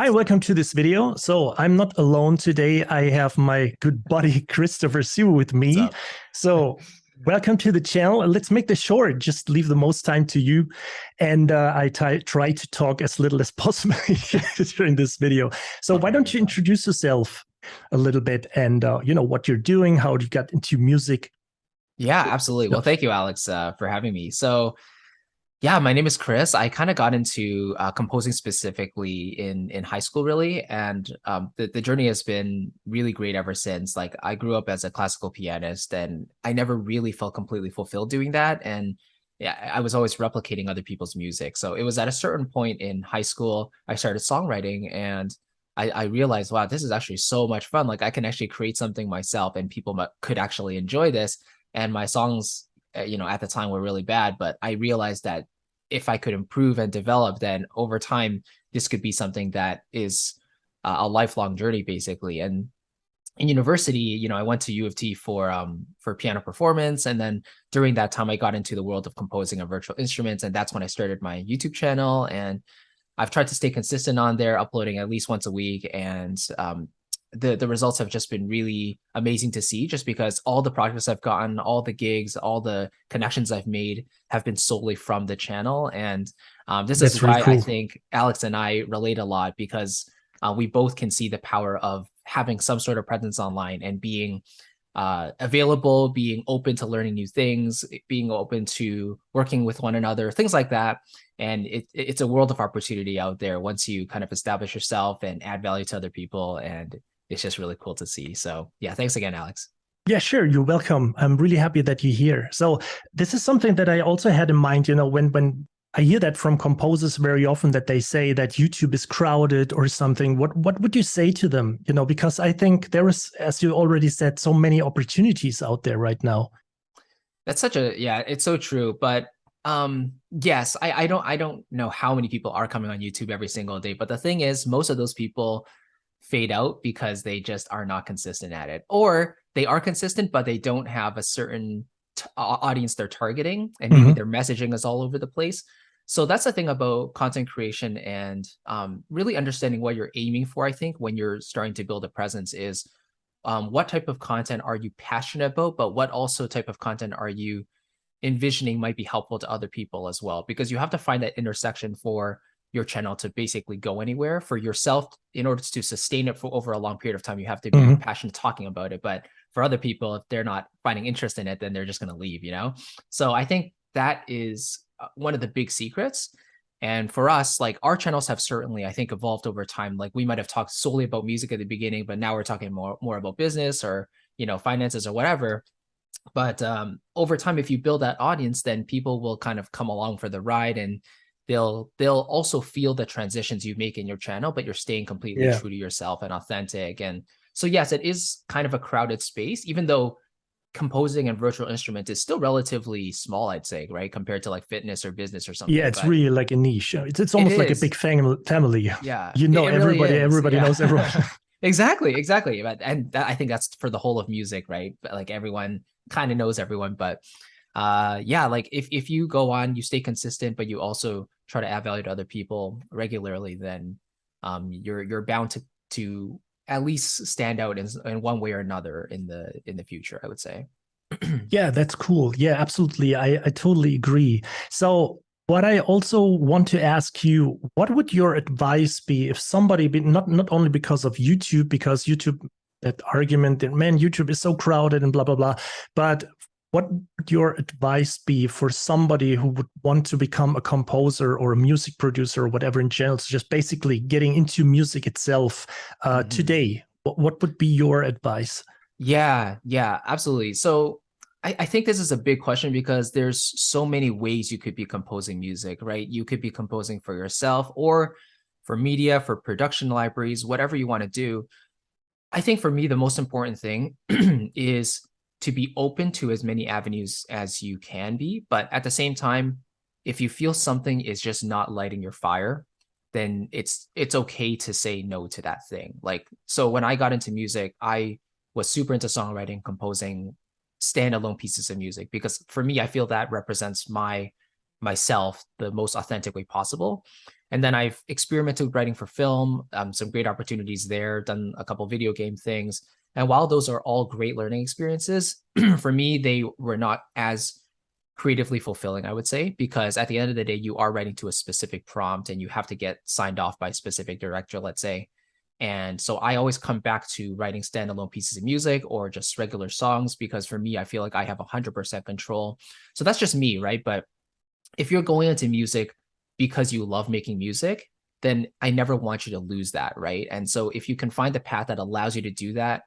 Hi, welcome to this video. So I'm not alone today. I have my good buddy Christopher Sue with What's me. up? So welcome to the channel. Let's make this short. Just leave the most time to you. And I try to talk as little as possible during this video. So why Okay, no don't you problem. introduce yourself a little bit and what you're doing, how you got into music, Yeah, absolutely. Well, stuff. thank you, Alex, for having me. Yeah, my name is Chris. I kind of got into composing specifically in high school, really, and the journey has been really great ever since. Like, I grew up as a classical pianist, and I never really felt completely fulfilled doing that. And yeah, I was always replicating other people's music. So it was at a certain point in high school I started songwriting, and I realized, wow, this is actually so much fun. Like, I can actually create something myself, and people could actually enjoy this. And my songs at the time were really bad, but I realized that if I could improve and develop, then over time, this could be something that is a lifelong journey, basically. And in university, I went to U of T for piano performance, and then during that time, I got into the world of composing on virtual instruments, and that's when I started my YouTube channel. And I've tried to stay consistent on there, uploading at least once a week, and the results have just been really amazing to see, just because all the progress I've gotten, all the gigs, all the connections I've made have been solely from the channel. And this is That's really why I cool. think Alex and I relate a lot, because we both can see the power of having some sort of presence online and being available, being open to learning new things, being open to working with one another, things like that. And it's a world of opportunity out there once you kind of establish yourself and add value to other people. And it's just really cool to see. So yeah, thanks again, Alex. Yeah, sure. You're welcome. I'm really happy that you're here. So this is something that I also had in mind, when I hear that from composers very often, that they say that YouTube is crowded or something. What would you say to them? Because I think there is, as you already said, so many opportunities out there right now. That's yeah, it's so true. But yes, I don't know how many people are coming on YouTube every single day. But the thing is, most of those people fade out because they just are not consistent at it, or they are consistent but they don't have a certain audience they're targeting, and maybe Hmm. their messaging is all over the place. So that's the thing about content creation, and really understanding what you're aiming for. I think when you're starting to build a presence is, what type of content are you passionate about, but what also type of content are you envisioning might be helpful to other people as well, because you have to find that intersection for your channel to basically go anywhere. For yourself, in order to sustain it for over a long period of time, you have to be Hmm. passionate talking about it. But for other people, if they're not finding interest in it, then they're just going to leave. So I think that is one of the big secrets. And for us, like, our channels have certainly, I think, evolved over time. Like, we might have talked solely about music at the beginning, but now we're talking more about business, or finances, or whatever. But over time, if you build that audience, then people will kind of come along for the ride, and they'll also feel the transitions you make in your channel, but you're staying completely Yeah. true to yourself and authentic. And so yes, it is kind of a crowded space, even though composing and virtual instrument is still relatively small, I'd say, right, compared to like fitness or business or Yeah, something. it's But really like a niche. It's it almost like a is, big family. yeah, You it, know it really everybody, is, everybody knows everyone. yeah. Exactly. And I think that's for the whole of music, right? But like, everyone kind of knows everyone. But yeah, like, if you go on, you stay consistent, but you also try to add value to other people regularly, then you're bound to at least stand out in one way or another in the future, I would say. Yeah, that's cool. Yeah, absolutely. I totally agree. So, what I also want to ask you, what would your advice be if somebody, not only because of YouTube, because YouTube, that argument that, man, YouTube is so crowded and blah blah blah, but what would your advice be for somebody who would want to become a composer or a music producer or whatever in general, so just basically getting into music itself Mhm. today? What would be your advice? Yeah, absolutely. So I think this is a big question, because there's so many ways you could be composing music, right? You could be composing for yourself, or for media, for production libraries, whatever you want to do. I think for me, the most important thing is to be open to as many avenues as you can be. But at the same time, if you feel something is just not lighting your fire, then it's okay to say no to that thing. Like, so when I got into music, I was super into songwriting, composing standalone pieces of music, because for me, I feel that represents myself the most authentic way possible. And then I've experimented with writing for film, some great opportunities there, done a couple video game things. And while those are all great learning experiences, for me, they were not as creatively fulfilling, I would say, because at the end of the day, you are writing to a specific prompt and you have to get signed off by a specific director, let's say. And so I always come back to writing standalone pieces of music or just regular songs, because for me, I feel like I have 100% control. So that's just me, right? But if you're going into music because you love making music, then I never want you to lose that, right? And so if you can find a path that allows you to do that,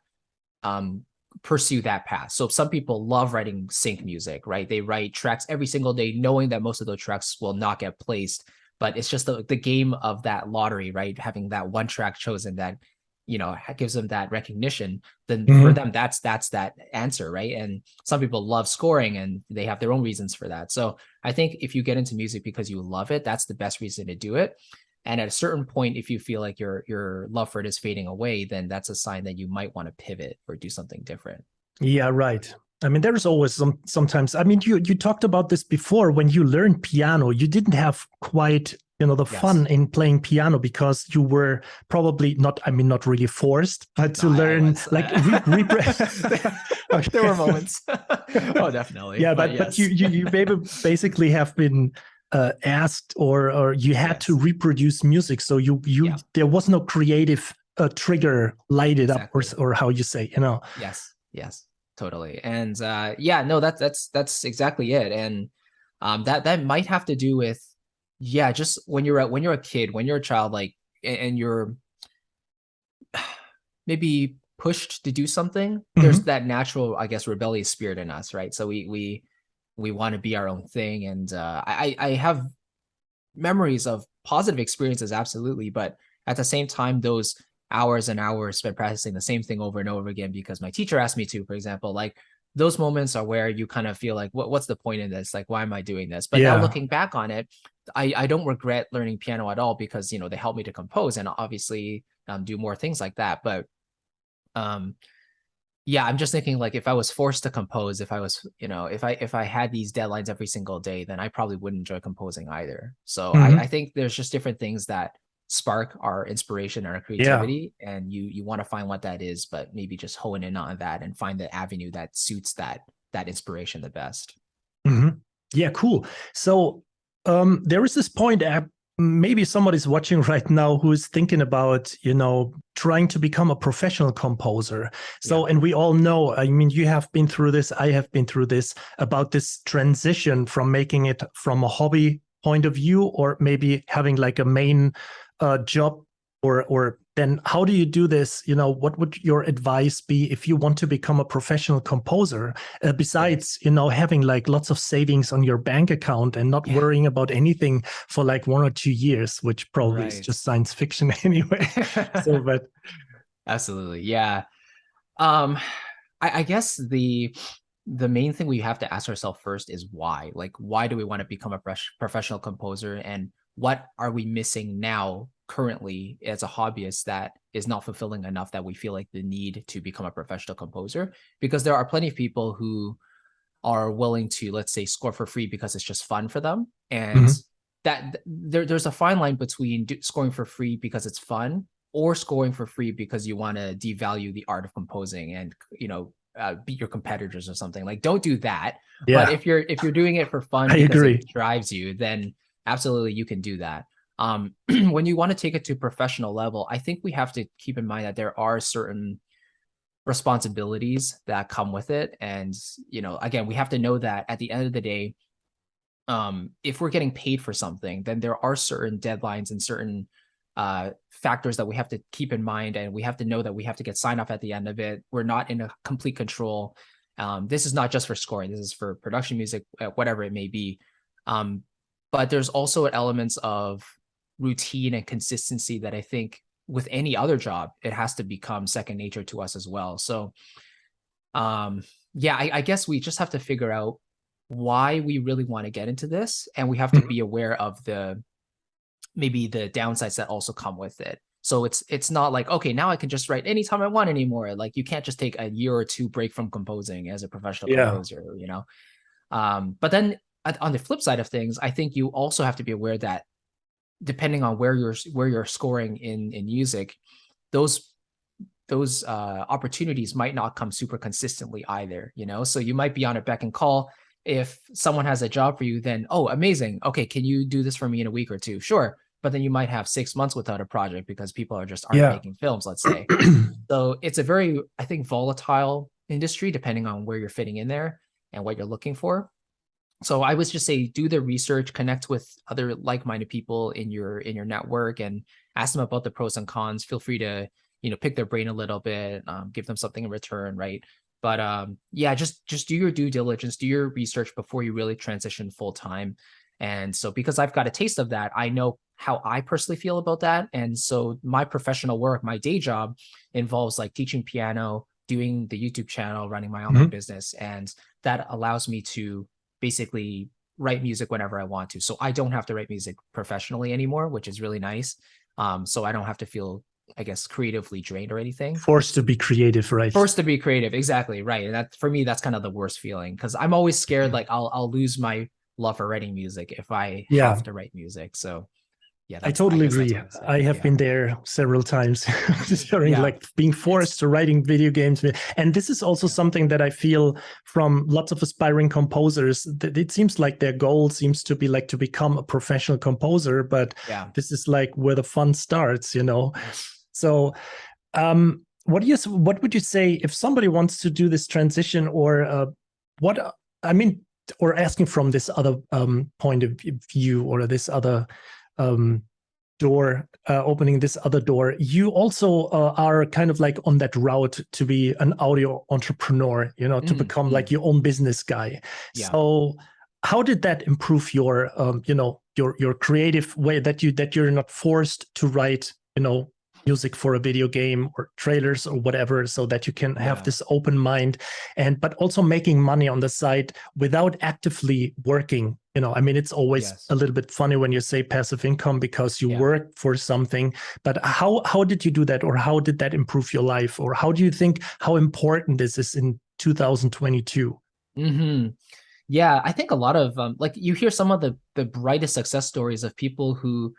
pursue that path. So some people love writing sync music, right? They write tracks every single day, knowing that most of those tracks will not get placed. But it's just the game of that lottery, right? Having that one track chosen that, gives them that recognition. Then for them, that's that answer, right? And some people love scoring and they have their own reasons for that. So I think if you get into music because you love it, that's the best reason to do it. And at a certain point, if you feel like your love for it is fading away, then that's a sign that you might want to pivot or do something different. Yeah, right. I mean, there's always sometimes, I mean, you talked about this before. When you learned piano, you didn't have quite, the fun in playing piano because you were probably not, I mean, not really forced, but to learn like okay. There were moments. Oh, definitely. Yeah, but yes. you basically have been asked or you had to reproduce music. So there was no creative trigger lighted up or how you say, Yes, totally. And no, that's exactly it. And that might have to do with, just when you're a kid, when you're a child, like, and you're maybe pushed to do something, there's that natural, I guess, rebellious spirit in us, right? So we want to be our own thing. And I have memories of positive experiences, absolutely, but at the same time, those hours and hours spent practicing the same thing over and over again because my teacher asked me to, for example, like, those moments are where you kind of feel like, what's the point in this? Like, why am I doing this? But now looking back on it, I don't regret learning piano at all because, they helped me to compose and obviously do more things like that. But I'm just thinking, like, if I was forced to compose, if I was, if I had these deadlines every single day, then I probably wouldn't enjoy composing either. So I think there's just different things that spark our inspiration and our creativity, and you want to find what that is, but maybe just hone in on that and find the avenue that suits that inspiration the best. Yeah, cool. So there is this point, maybe somebody's watching right now who is thinking about, trying to become a professional composer. So, and we all know, I mean, you have been through this, I have been through this, about this transition from making it from a hobby point of view, or maybe having like a main job, or then how do you do this? What would your advice be if you want to become a professional composer, besides, having like lots of savings on your bank account and not worrying about anything for like 1 or 2 years, which probably is just science fiction anyway. So, but absolutely. Yeah. I guess the main thing we have to ask ourselves first is why. Like, why do we want to become a professional composer, and what are we missing now currently as a hobbyist that is not fulfilling enough that we feel like the need to become a professional composer? Because there are plenty of people who are willing to, let's say, score for free because it's just fun for them. And that there's a fine line between scoring for free because it's fun or scoring for free because you want to devalue the art of composing and, beat your competitors or something. Like, don't do that. But if you're doing it for fun because it drives you, then absolutely you can do that. When you want to take it to professional level, I think we have to keep in mind that there are certain responsibilities that come with it. And, again, we have to know that at the end of the day, if we're getting paid for something, then there are certain deadlines and certain factors that we have to keep in mind, and we have to know that we have to get sign off at the end of it. We're not in a complete control. This is not just for scoring, this is for production music, whatever it may be. But there's also elements of routine and consistency that I think with any other job, it has to become second nature to us as well. So I guess we just have to figure out why we really want to get into this, and we have to be aware of maybe the downsides that also come with it. So it's not like, okay, now I can just write anytime I want anymore. Like, you can't just take a year or two break from composing as a professional composer, but then on the flip side of things, I think you also have to be aware that depending on where you're scoring in music, those opportunities might not come super consistently either, you know? So you might be on a beck and call. If someone has a job for you, then, oh, amazing. Okay, can you do this for me in a week or two? Sure. But then you might have 6 months without a project because people are just aren't Yeah. making films, let's say. So it's a very, I think, volatile industry depending on where you're fitting in there and what you're looking for. So I would just say do the research, connect with other like-minded people in your network, and ask them about the pros and cons. Feel free to, pick their brain a little bit, give them something in return, right? But yeah, just do your due diligence, do your research before you really transition full time. And so because I've got a taste of that, I know how I personally feel about that. And so my professional work, my day job, involves like teaching piano, doing the YouTube channel, running my online business, and that allows me to basically write music whenever I want to. So I don't have to write music professionally anymore, which is really nice. So I don't have to feel, I guess, creatively drained or anything. Forced to be creative, right? Forced to be creative, exactly, right. And that, for me, that's kind of the worst feeling, because I'm always scared like I'll lose my love for writing music if I have to write music. So yeah, I I totally guess that's agree. what I say. I have been there several times during like being forced to writing video games. And this is also something that I feel from lots of aspiring composers, that it seems like their goal seems to be like to become a professional composer, but this is like where the fun starts, you know? So what would you say if somebody wants to do this transition, or or asking from this other point of view, or this other door, opening this other door? You also are kind of like on that route to be an audio entrepreneur, to become like your own business guy. So how did that improve your your creative way, that you're not forced to write music for a video game or trailers or whatever, so that you can have this open mind, but also making money on the side without actively working? It's always a little bit funny when you say passive income because you work for something, but how did you do that, or how did that improve your life, or how do you think how important this is in 2022? Yeah, I think a lot of like you hear some of the brightest success stories of people who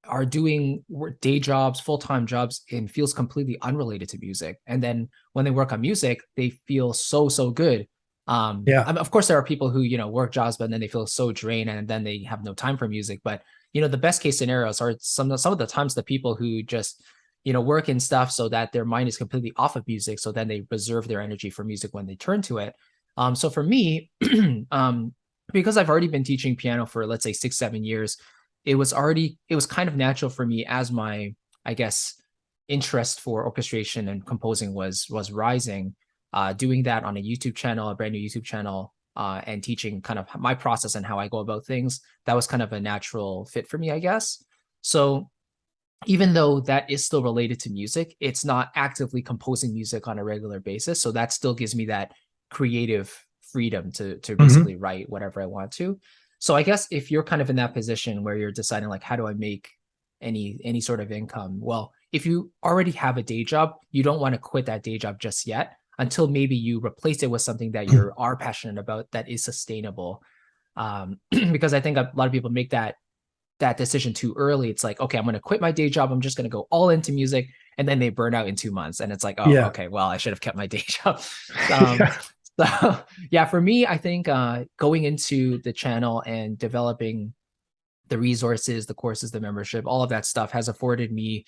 are doing day jobs, full-time jobs in fields completely unrelated to music. And then when they work on music, they feel so good. Of course, there are people who, work jobs, but then they feel so drained and then they have no time for music. But, the best case scenarios are some of the times the people who just, work in stuff so that their mind is completely off of music. So then they reserve their energy for music when they turn to it. So for me, because I've already been teaching piano for, let's say, 6-7 years, it was kind of natural for me, as my, I guess, interest for orchestration and composing was rising, doing that on a YouTube channel, a brand new YouTube channel, and teaching kind of my process and how I go about things. That was kind of a natural fit for me, I guess. So even though that is still related to music, it's not actively composing music on a regular basis. So that still gives me that creative freedom to basically write whatever I want to. So I guess if you're kind of in that position where you're deciding like, how do I make any sort of income? Well, if you already have a day job, you don't want to quit that day job just yet, until maybe you replace it with something that you are passionate about that is sustainable. Because I think a lot of people make that decision too early. It's like, okay, I'm going to quit my day job. I'm just going to go all into music. And then they burn out in 2 months. And it's like, oh, okay, well, I should have kept my day job. So yeah, for me, I think going into the channel and developing the resources, the courses, the membership, all of that stuff has afforded me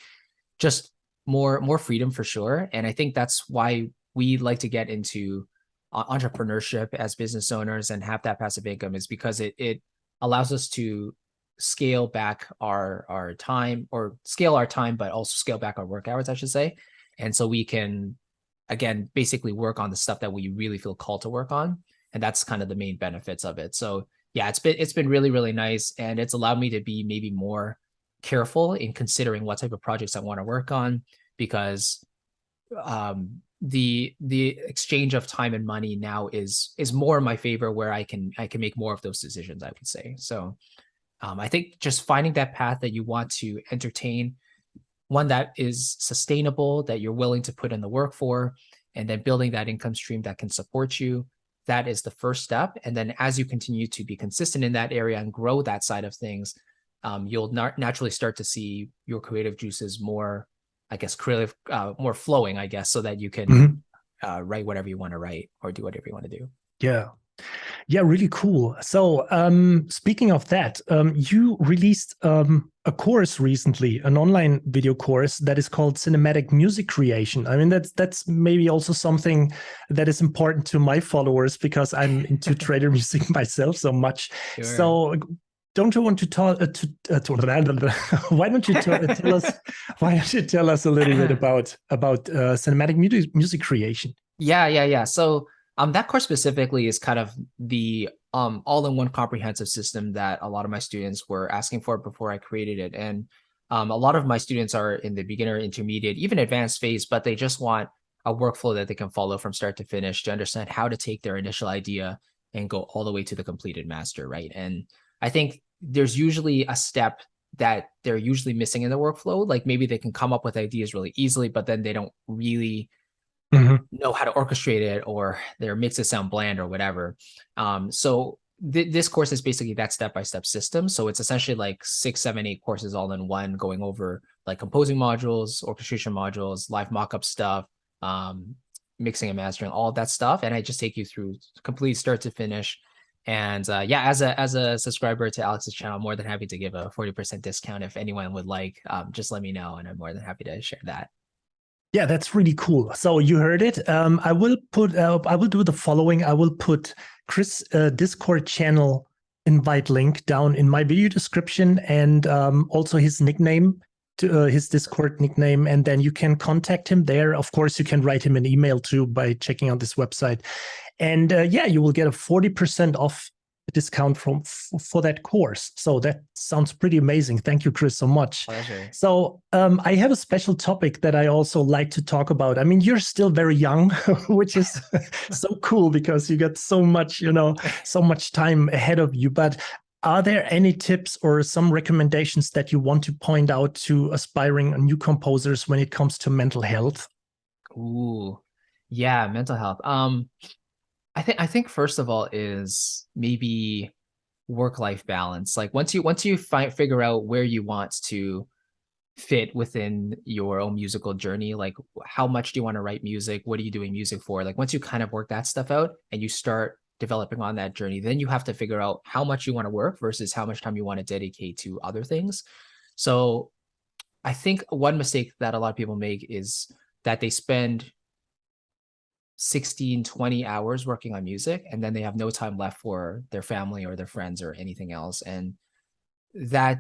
just more freedom for sure. And I think that's why we like to get into entrepreneurship as business owners and have that passive income, is because it allows us to scale back our time, or scale our time, but also scale back our work hours, I should say. And so we can, again, basically work on the stuff that we really feel called to work on. And that's kind of the main benefits of it. So yeah, it's been really, really nice. And it's allowed me to be maybe more careful in considering what type of projects I want to work on, because the exchange of time and money now is more in my favor, where I can make more of those decisions, I would say. So I think just finding that path that you want to entertain, one that is sustainable, that you're willing to put in the work for, and then building that income stream that can support you. That is the first step. And then as you continue to be consistent in that area and grow that side of things, you'll naturally start to see your creative juices more, I guess, creative, more flowing, I guess, so that you can write whatever you want to write or do whatever you want to do. Yeah. Yeah, really cool. So, speaking of that, you released a course recently, an online video course that is called Cinematic Music Creation. I mean, that's maybe also something that is important to my followers because I'm into trader music myself so much. Sure. So, don't you want to talk? Why don't you tell us? Why don't you tell us a little bit about cinematic music creation? Yeah. So that course specifically is kind of the all-in-one comprehensive system that a lot of my students were asking for before I created it. And a lot of my students are in the beginner, intermediate, even advanced phase, but they just want a workflow that they can follow from start to finish to understand how to take their initial idea and go all the way to the completed master, right? And I think there's usually a step that they're usually missing in the workflow. Like maybe they can come up with ideas really easily, but then they don't really know how to orchestrate it, or their mixes sound bland or whatever. So this course is basically that step-by-step system. So it's essentially like 6, 7, 8 courses all in one, going over like composing modules, orchestration modules, live mockup stuff, mixing and mastering, all of that stuff. And I just take you through complete start to finish. And yeah, as a subscriber to Alex's channel, I'm more than happy to give a 40% discount if anyone would like. Just let me know, and I'm more than happy to share that. Yeah, that's really cool. So you heard it. I will do the following. I will put Chris' Discord channel invite link down in my video description, and also his nickname, his Discord nickname, and then you can contact him there. Of course, you can write him an email too by checking out this website. And yeah, you will get a 40% off discount for that course. So that sounds pretty amazing. Thank you, Chris, so much. Pleasure. So I have a special topic that I also like to talk about. I mean, you're still very young, which is so cool because you got so much, so much time ahead of you. But are there any tips or some recommendations that you want to point out to aspiring new composers when it comes to mental health? Ooh, yeah, mental health. I think first of all is maybe work-life balance. Like once you figure out where you want to fit within your own musical journey, like how much do you want to write music? What are you doing music for? Like once you kind of work that stuff out and you start developing on that journey, then you have to figure out how much you want to work versus how much time you want to dedicate to other things. So I think one mistake that a lot of people make is that they spend 16, 20 hours working on music, and then they have no time left for their family or their friends or anything else. And that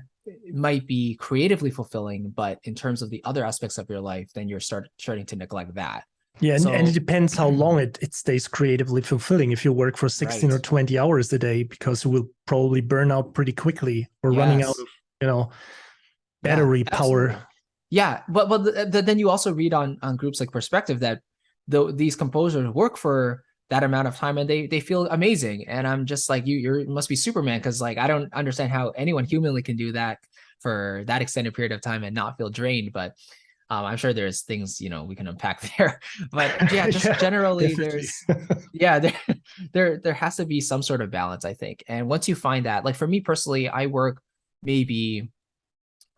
might be creatively fulfilling, but in terms of the other aspects of your life, then you're starting to neglect that. Yeah, so, and it depends how long it stays creatively fulfilling. If you work for 16 or 20 hours a day, because you will probably burn out pretty quickly or running out of, battery power. Yeah, but then you also read on groups like Perspective that these composers work for that amount of time and they feel amazing. And I'm just like, you must be Superman, because like I don't understand how anyone humanly can do that for that extended period of time and not feel drained. But I'm sure there's things we can unpack there. But yeah, just generally there has to be some sort of balance, I think. And once you find that, like for me personally, I work maybe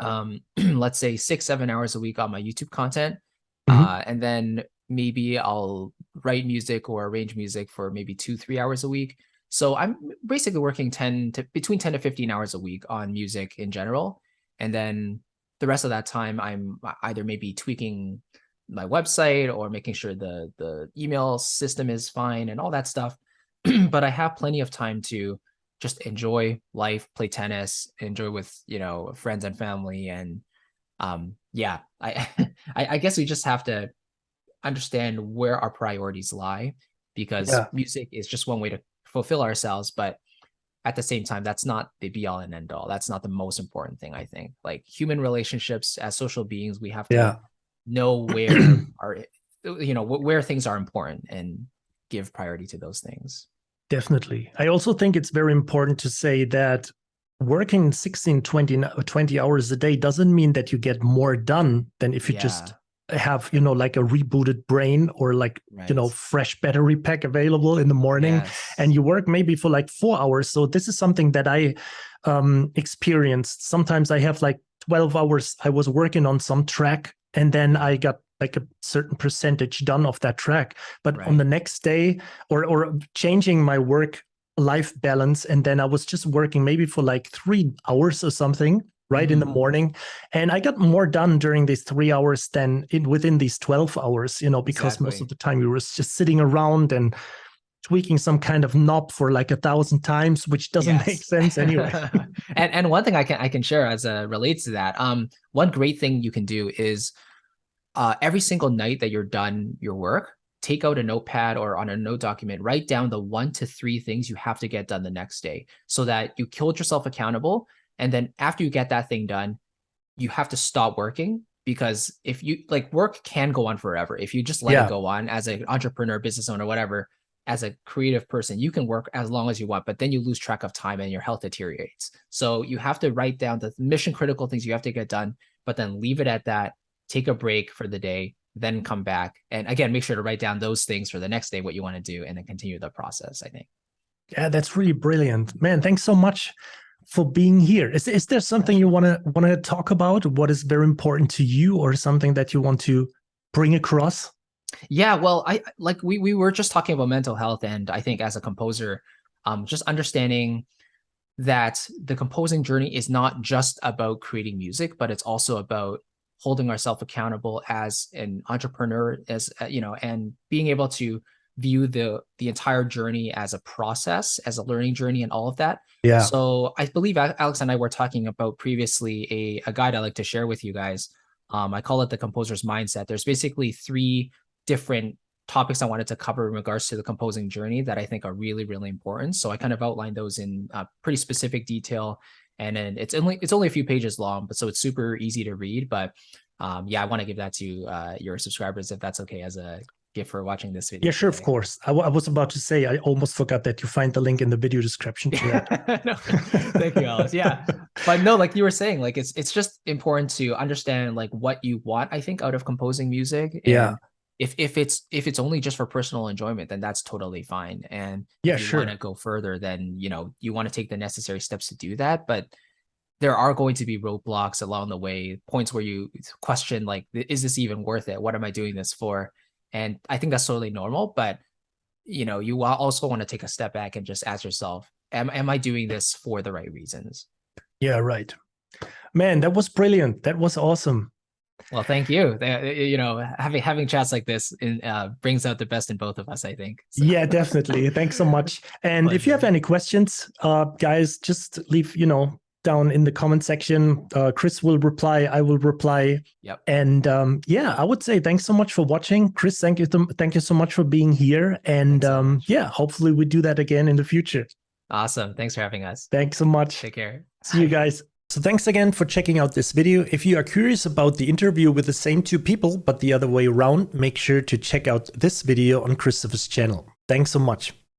let's say 6-7 hours a week on my YouTube content, and then maybe I'll write music or arrange music for maybe 2-3 hours a week. So I'm basically working between 10 to 15 hours a week on music in general. And then the rest of that time, I'm either maybe tweaking my website or making sure the email system is fine and all that stuff. But I have plenty of time to just enjoy life, play tennis, enjoy with, friends and family. And yeah, I guess we just have to understand where our priorities lie, because music is just one way to fulfill ourselves. But at the same time, that's not the be all and end all. That's not the most important thing, I think. Like human relationships as social beings, we have to know where things are important and give priority to those things. Definitely. I also think it's very important to say that working 16, 20 hours a day doesn't mean that you get more done than if you just have, like a rebooted brain or like, Right. fresh battery pack available in the morning, and Yes. you work maybe for like 4 hours. So this is something that I experienced. Sometimes I have like 12 hours. I was working on some track, and then I got like a certain percentage done of that track. But on the Right. next day, or changing my work life balance, and then I was just working maybe for like 3 hours or something right in the Mm, morning, and I got more done during these 3 hours than within these 12 hours, because most of exactly. the time we were just sitting around and tweaking some kind of knob for like 1,000 times, which doesn't make Yes. sense anyway. And one thing I can share as relates to that. One great thing you can do is every single night that you're done your work, take out a notepad or on a note document, write down the 1 to 3 things you have to get done the next day so that you hold yourself accountable. And then after you get that thing done, you have to stop working, because if you like, work can go on forever. If you just let it Yeah. go on as an entrepreneur, business owner, whatever, as a creative person, you can work as long as you want, but then you lose track of time and your health deteriorates. So you have to write down the mission critical things you have to get done, but then leave it at that, take a break for the day, then come back. And again, make sure to write down those things for the next day, what you want to do, and then continue the process, I think. Yeah, that's really brilliant, man. Thanks so much for being here. Is there something you want to talk about? What is very important to you, or something that you want to bring across? Yeah, well, I like we were just talking about mental health, and I think as a composer, just understanding that the composing journey is not just about creating music, but it's also about holding ourselves accountable as an entrepreneur, as and being able to view the entire journey as a process, as a learning journey, and all of that. Yeah. So I believe Alex and I were talking about previously a guide I like to share with you guys. I call it the composer's mindset. There's basically 3 different topics I wanted to cover in regards to the composing journey that I think are really, really important. So I kind of outlined those in pretty specific detail, and then it's only a few pages long, but so it's super easy to read. But yeah, I want to give that to your subscribers, if that's okay, as a gift for watching this video Yeah, sure, of today. course. I was about to say, I almost forgot that you find the link in the video description to No, thank you, Alice. Yeah, that. but no, like you were saying, like it's just important to understand like what you want, I think, out of composing music. Yeah. And if it's only just for personal enjoyment, then that's totally fine. And Yeah, if you want to sure. go further, then you want to take the necessary steps to do that. But there are going to be roadblocks along the way, points where you question, like, is this even worth it? What am I doing this for? And I think that's totally normal. But you also want to take a step back and just ask yourself, am I doing this for the right reasons? Yeah, right. Man, that was brilliant. That was awesome. Well, thank you. Having chats like this brings out the best in both of us, I think. So Yeah, definitely. Thanks so much. And if you have pleasure. any questions, guys, just leave, down in the comment section. Chris will reply. I will reply. Yep. And yeah, I would say thanks so much for watching. Chris, thank you so much for being here. And Thanks so much. yeah, hopefully we do that again in the future. Awesome. Thanks for having us. Thanks so much. Take care. See you Bye. guys. So thanks again for checking out this video. If you are curious about the interview with the same 2 people, but the other way around, make sure to check out this video on Christopher's channel. Thanks so much.